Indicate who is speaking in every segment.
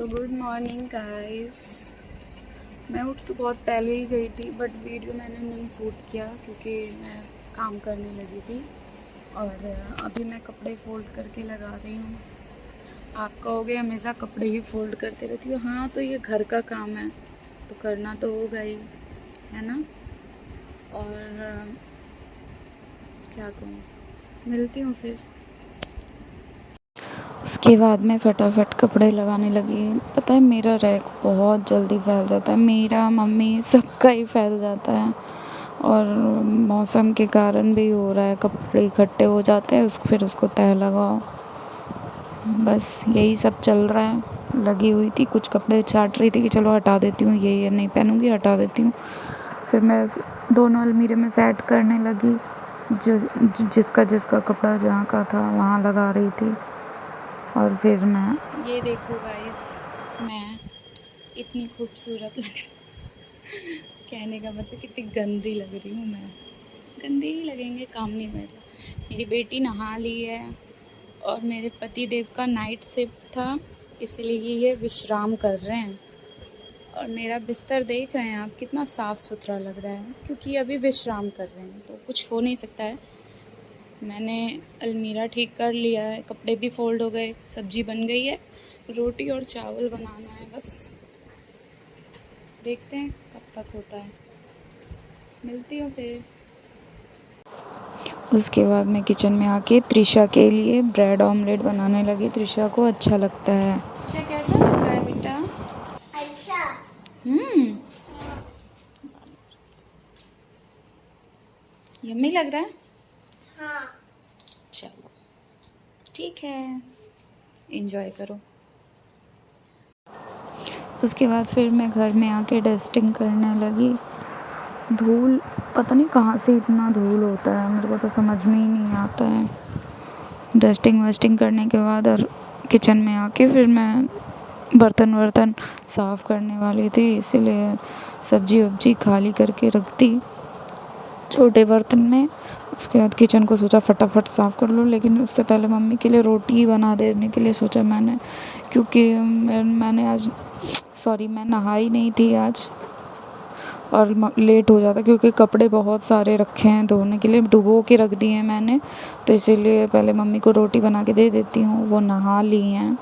Speaker 1: तो good morning guys. मैं उठ तो बहुत पहले ही गई थी, बट वीडियो मैंने नहीं शूट किया क्योंकि मैं काम करने लगी थी। और अभी मैं कपड़े फ़ोल्ड करके लगा रही हूँ। आप कहोगे हमेशा कपड़े ही फ़ोल्ड करते रहती हो। हाँ, तो ये घर का काम है तो करना तो होगा ही, है ना। और क्या कहूँ, मिलती हूँ फिर। उसके बाद मैं फटाफट कपड़े लगाने लगी। पता है मेरा रैक बहुत जल्दी फैल जाता है, मेरा मम्मी सबका ही फैल जाता है। और मौसम के कारण भी हो रहा है, कपड़े इकट्ठे हो जाते हैं, फिर उसको तह लगाओ। बस यही सब चल रहा है। लगी हुई थी, कुछ कपड़े छांट रही थी कि चलो हटा देती हूँ, ये नहीं पहनूंगी, हटा देती हूँ। फिर मैं दोनों अलमीरे में सेट करने लगी। जिसका कपड़ा जहाँ का था वहाँ लगा रही थी। और फिर मैं ये देखो गाइस, मैं इतनी खूबसूरत लग रही, कहने का मतलब कितनी गंदी लग रही हूँ मैं। गंदी ही लगेंगे, काम नहीं मेरा। मेरी बेटी नहा ली है और मेरे पति देव का नाइट शिफ्ट था, इसलिए ये विश्राम कर रहे हैं। और मेरा बिस्तर देख रहे हैं आप, कितना साफ़ सुथरा लग रहा है, क्योंकि अभी विश्राम कर रहे हैं तो कुछ हो नहीं सकता है। मैंने अलमीरा ठीक कर लिया है, कपड़े भी फ़ोल्ड हो गए, सब्ज़ी बन गई है, रोटी और चावल बनाना है बस। देखते हैं कब तक होता है, मिलती हूँ फिर। उसके बाद मैं किचन में आके त्रिशा के लिए ब्रेड ऑमलेट बनाने लगी। त्रिशा को अच्छा लगता है। त्रिशा कैसा लग रहा है बेटा? अच्छा। यम्मी लग रहा है। हाँ। चलो ठीक है, एंजॉय करो। उसके बाद फिर मैं घर में आके डस्टिंग करने लगी। धूल, पता नहीं कहाँ से इतना धूल होता है, मेरे को तो समझ में ही नहीं आता है। डस्टिंग वस्टिंग करने के बाद और किचन में आके फिर मैं बर्तन साफ़ करने वाली थी, इसीलिए सब्जी वब्जी खाली करके रख दी छोटे बर्तन में। उसके बाद किचन को सोचा फटाफट साफ़ कर लूँ, लेकिन उससे पहले मम्मी के लिए रोटी बना देने के लिए सोचा मैंने, क्योंकि मैंने आज मैं नहाई नहीं थी आज और लेट हो जाता, क्योंकि कपड़े बहुत सारे रखे हैं धोने के लिए, डुबो के रख दिए हैं मैंने, तो इसीलिए पहले मम्मी को रोटी बना के दे देती हूँ। वो नहा ली हैं।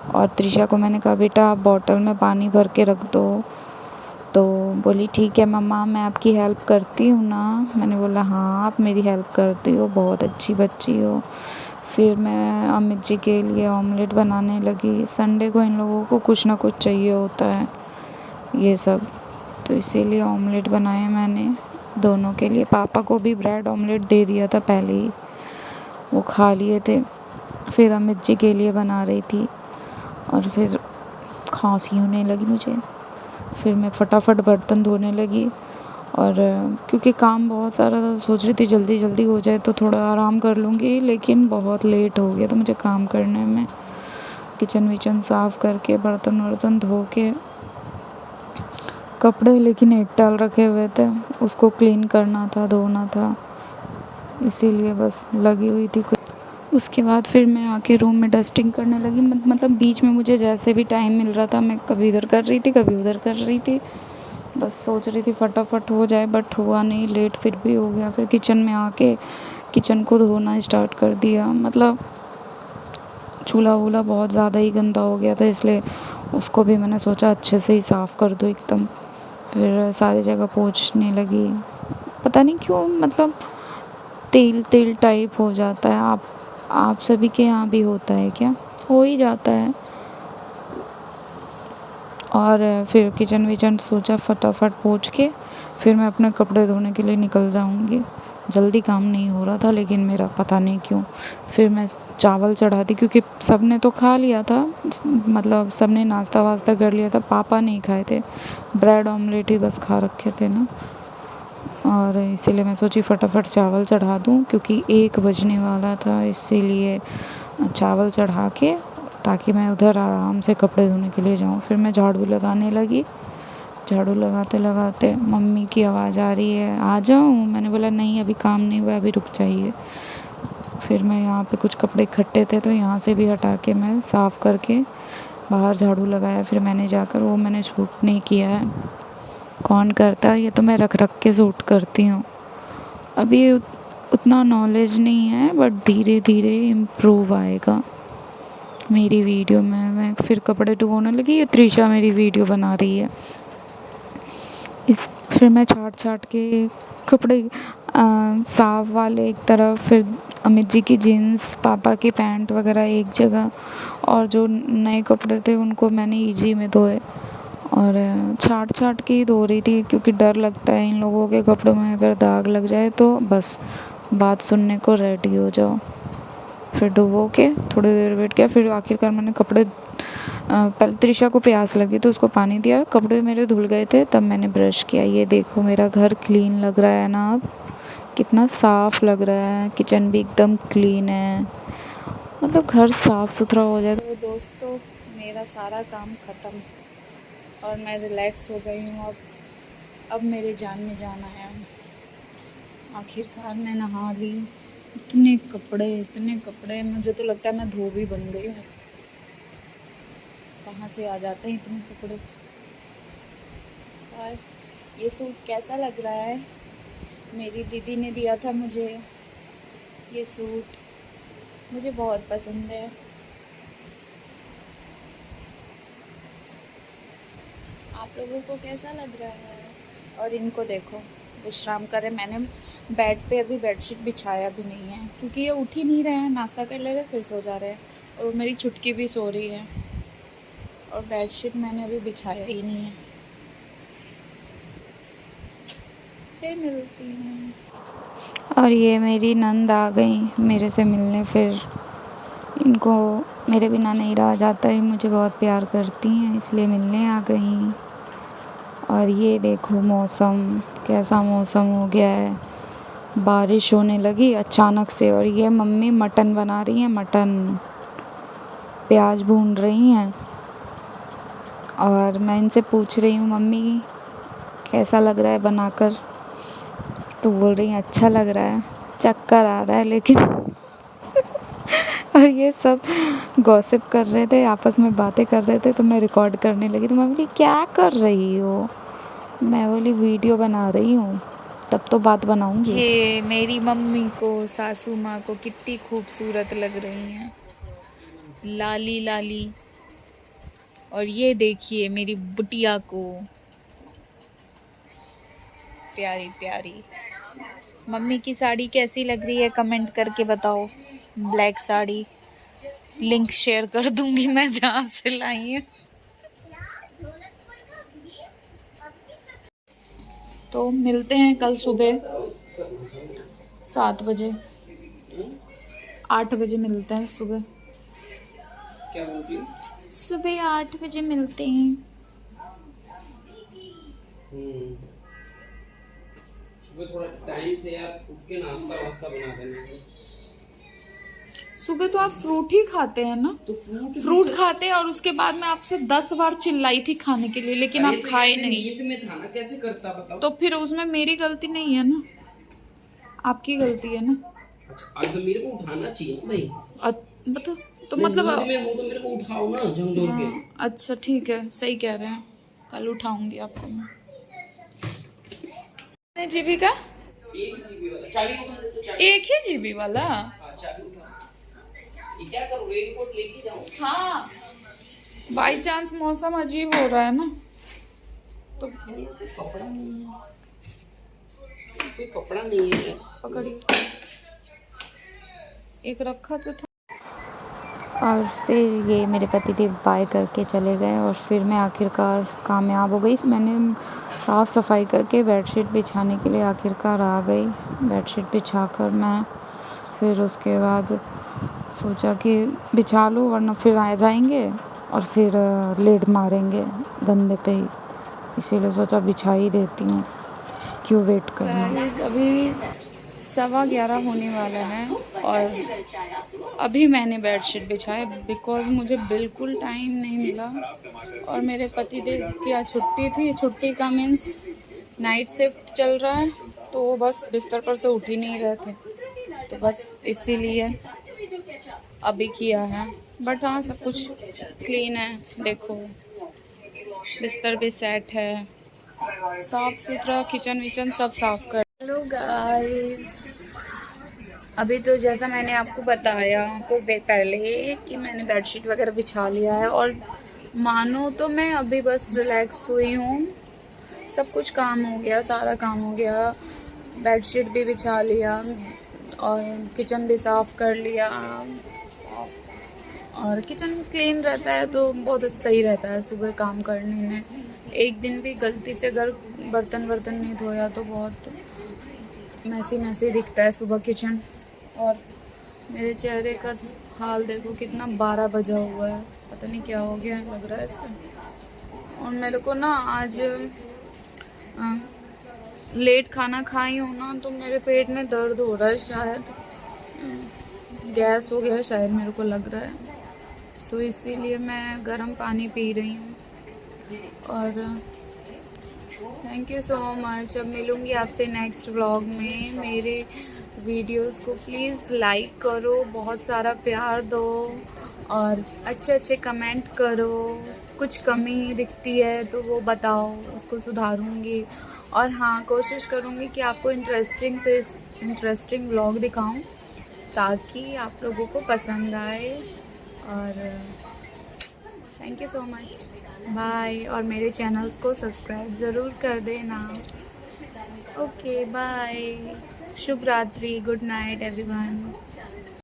Speaker 1: और त्रिशा को मैंने कहा बेटा आप बॉटल में पानी भर के रख दो, तो बोली ठीक है मम्मा, मैं आपकी हेल्प करती हूँ ना। मैंने बोला हाँ आप मेरी हेल्प करती हो, बहुत अच्छी बच्ची हो। फिर मैं अमित जी के लिए ऑमलेट बनाने लगी। संडे को इन लोगों को कुछ ना कुछ चाहिए होता है ये सब, तो इसीलिए ऑमलेट बनाए मैंने दोनों के लिए। पापा को भी ब्रेड ऑमलेट दे दिया था पहले ही, वो खा लिए थे। फिर अमित जी के लिए बना रही थी और फिर खांसी होने लगी मुझे। फिर मैं फटाफट बर्तन धोने लगी, और क्योंकि काम बहुत सारा था, सोच रही थी जल्दी जल्दी हो जाए तो थोड़ा आराम कर लूँगी, लेकिन बहुत लेट हो गया तो मुझे काम करने में। किचन विचन साफ़ करके बर्तन वर्तन धो के, कपड़े लेकिन एक टाल रखे हुए थे, उसको क्लीन करना था, धोना था, इसीलिए बस लगी हुई थी कुछ। उसके बाद फिर मैं आके रूम में डस्टिंग करने लगी। मतलब बीच में मुझे जैसे भी टाइम मिल रहा था मैं कभी इधर कर रही थी, कभी उधर कर रही थी, बस सोच रही थी फटाफट हो जाए, बट हुआ नहीं, लेट फिर भी हो गया। फिर किचन में आके किचन को धोना स्टार्ट कर दिया। मतलब चूल्हा वूल्हा बहुत ज़्यादा ही गंदा हो गया था, इसलिए उसको भी मैंने सोचा अच्छे से ही साफ़ कर दो एकदम। फिर सारी जगह पोंछने लगी। पता नहीं क्यों, मतलब तेल तेल टाइप हो जाता है। आप सभी के यहाँ भी होता है क्या? हो ही जाता है। और फिर किचन विचन सोचा फटाफट पोंछ के फिर मैं अपने कपड़े धोने के लिए निकल जाऊँगी। जल्दी काम नहीं हो रहा था लेकिन मेरा, पता नहीं क्यों। फिर मैं चावल चढ़ा दी, क्योंकि सब ने तो खा लिया था, मतलब सब ने नाश्ता वास्ता कर लिया था, पापा नहीं खाए थे, ब्रेड ऑमलेट ही बस खा रखे थे ना। और इसीलिए मैं सोची फटाफट चावल चढ़ा दूँ, क्योंकि 1 बजने वाला था, इसीलिए चावल चढ़ा के ताकि मैं उधर आराम से कपड़े धोने के लिए जाऊँ। फिर मैं झाड़ू लगाने लगी। झाड़ू लगाते लगाते मम्मी की आवाज़ आ रही है, आ जाऊँ? मैंने बोला नहीं अभी काम नहीं हुआ, अभी रुक जाइए। फिर मैं यहाँ पे कुछ कपड़े इकट्ठे थे तो यहाँ से भी हटा के मैं साफ़ करके बाहर झाड़ू लगाया, फिर मैंने जाकर वो मैंने शूट नहीं किया है। कौन करता है, ये तो मैं रख रख के शूट करती हूँ। अभी उतना नॉलेज नहीं है, बट धीरे धीरे इम्प्रूव आएगा मेरी वीडियो में। मैं फिर कपड़े धोने लगी, ये त्रिशा मेरी वीडियो बना रही है। फिर मैं छाट छाट के कपड़े साफ वाले एक तरफ, फिर अमित जी की जीन्स, पापा की पैंट वगैरह एक जगह, और जो नए कपड़े थे उनको मैंने ईजी में धोए। और छाट छाट के ही धो रही थी, क्योंकि डर लगता है इन लोगों के कपड़ों में अगर दाग लग जाए तो बस बात सुनने को रेडी हो जाओ। फिर डुबो के थोड़ी देर वेट किया, फिर आखिरकार मैंने कपड़े पहले त्रिशा को प्यास लगी तो उसको पानी दिया, कपड़े मेरे धुल गए थे, तब मैंने ब्रश किया। ये देखो मेरा घर क्लीन लग रहा है ना, अब कितना साफ़ लग रहा है, किचन भी एकदम क्लीन है, मतलब घर साफ़ सुथरा हो जाएगा। तो दोस्तों मेरा सारा काम ख़त्म और मैं रिलैक्स हो गई हूँ। अब मेरे जान में जाना है। आखिरकार मैं नहा ली। इतने कपड़े, मुझे तो लगता है मैं धोबी बन गई हूँ। कहाँ से आ जाते हैं इतने कपड़े। और ये सूट कैसा लग रहा है? मेरी दीदी ने दिया था मुझे ये सूट, मुझे बहुत पसंद है। आप लोगों को कैसा लग रहा है? और इनको देखो विश्राम करे। मैंने बेड पे अभी बेडशीट बिछाया भी नहीं है, क्योंकि ये उठ ही नहीं रहे हैं, नाश्ता कर ले रहे फिर सो जा रहे हैं। और मेरी छुटकी भी सो रही है, और बेडशीट मैंने अभी बिछाया ही नहीं है। फिर मिलती हूँ। और ये मेरी नंद आ गई मेरे से मिलने। फिर इनको मेरे बिना नहीं रहा जाता है, मुझे बहुत प्यार करती हैं, इसलिए मिलने आ गई। और ये देखो मौसम, कैसा मौसम हो गया है, बारिश होने लगी अचानक से। और ये मम्मी मटन बना रही हैं, मटन प्याज भून रही हैं। और मैं इनसे पूछ रही हूँ मम्मी कैसा लग रहा है बनाकर, तो बोल रही हैं अच्छा लग रहा है, चक्कर आ रहा है लेकिन और ये सब गॉसिप कर रहे थे, आपस में बातें कर रहे थे, तो मैं रिकॉर्ड करने लगी। तो मैं बोली क्या कर रही हो? मैं बोली वीडियो बना रही हूँ, तब तो बात बनाऊंगी। ये मेरी मम्मी को, सासू माँ को कितनी खूबसूरत लग रही हैं, लाली लाली। और ये देखिए मेरी बुटिया को, प्यारी प्यारी। मम्मी की साड़ी कैसी लग रही है कमेंट करके बताओ। ब्लैक साड़ी, लिंक शेयर कर दूंगी मैं जहाँ से लाई है। तो मिलते हैं कल सुबह 7 बजे, 8 बजे मिलते हैं सुबह। क्या बोलती है? सुबह 8 बजे मिलते हैं। सुबह थोड़ा टाइम से आप उठ के नाश्ता वास्ता बना देना। सुबह तो आप फ्रूट ही खाते हैं ना? तो फ्रूट खाते हैं, और उसके बाद मैं आपसे 10 बार चिल्लाई थी खाने के लिए, लेकिन आप खाए नहीं। नींद में था ना, कैसे करता बताओ? तो फिर उसमें मेरी गलती नहीं है ना, आपकी गलती है ना। अच्छा, तो मेरे को उठाना चाहिए भाई। बताओ तो मतलब में हूं तो मेरे को उठाओ ना झंझोर के। अच्छा ठीक है, सही कह रहे हैं, कल उठाऊंगी आपको मैं। जीबी का 1 जीबी वाला चाबी उठा दे तो चाबी। 1 ही जीबी वाला? हाँ चाबी उठा। ये क्या करूं, रेनकोट लेके जाऊं? हाँ, बाई चांस मौसम अजीब हो रहा है ना, तो कपड़ा नहीं है, कोई कपड़ा नहीं है। पकड़िए, एक रखा तो था। और फिर ये मेरे पतिदेव बाय करके चले गए, और फिर मैं आखिरकार कामयाब हो गई। मैंने साफ़ सफाई करके बेडशीट बिछाने के लिए आखिरकार आ गई। बेडशीट बिछाकर मैं फिर उसके बाद सोचा कि बिछा लूँ, वरना फिर आ जाएंगे और फिर लेट मारेंगे गंदे पे ही, इसीलिए सोचा बिछा ही देती हूँ, क्यों वेट करना। अभी 11:15 होने वाला है, और अभी मैंने बेडशीट बिछाया, बिकॉज़ मुझे बिल्कुल टाइम नहीं मिला। और मेरे पतिदेव की आज छुट्टी थी, छुट्टी का मीन्स नाइट शिफ्ट चल रहा है, तो वो बस बिस्तर पर से उठ ही नहीं रहे थे, तो बस इसीलिए अभी किया है। बट हाँ सब कुछ क्लीन है, देखो बिस्तर भी सेट है, साफ सुथरा, किचन विचन सब साफ कर। हेलो गाइस, अभी तो जैसा मैंने आपको बताया कुछ देर पहले कि मैंने बेडशीट वगैरह बिछा लिया है, और मानो तो मैं अभी बस रिलैक्स हुई हूँ। सब कुछ काम हो गया, सारा काम हो गया, बेडशीट भी बिछा लिया और किचन भी साफ़ कर लिया। और किचन क्लीन रहता है तो बहुत सही रहता है सुबह काम करने में। एक दिन भी गलती से अगर बर्तन नहीं धोया तो बहुत मैसी दिखता है सुबह किचन। और मेरे चेहरे का हाल देखो, कितना 12 बजा हुआ है, पता नहीं क्या हो गया लग रहा है इससे। और मेरे को ना आज लेट खाना खाई हूँ ना, तो मेरे पेट में दर्द हो रहा है, शायद गैस हो गया शायद, मेरे को लग रहा है। सो इसीलिए मैं गर्म पानी पी रही हूँ। और थैंक यू सो मच। अब मिलूँगी आपसे नेक्स्ट व्लॉग में। मेरे वीडियोस को प्लीज़ लाइक करो, बहुत सारा प्यार दो और अच्छे अच्छे कमेंट करो। कुछ कमी दिखती है तो वो बताओ, उसको सुधारूँगी। और हाँ, कोशिश करूँगी कि आपको इंटरेस्टिंग व्लॉग दिखाऊँ ताकि आप लोगों को पसंद आए। और thank you so much, bye. और मेरे चैनल्स को सब्सक्राइब ज़रूर कर देना। ओके बाय, शुभ रात्रि, गुड नाइट एवरीवन।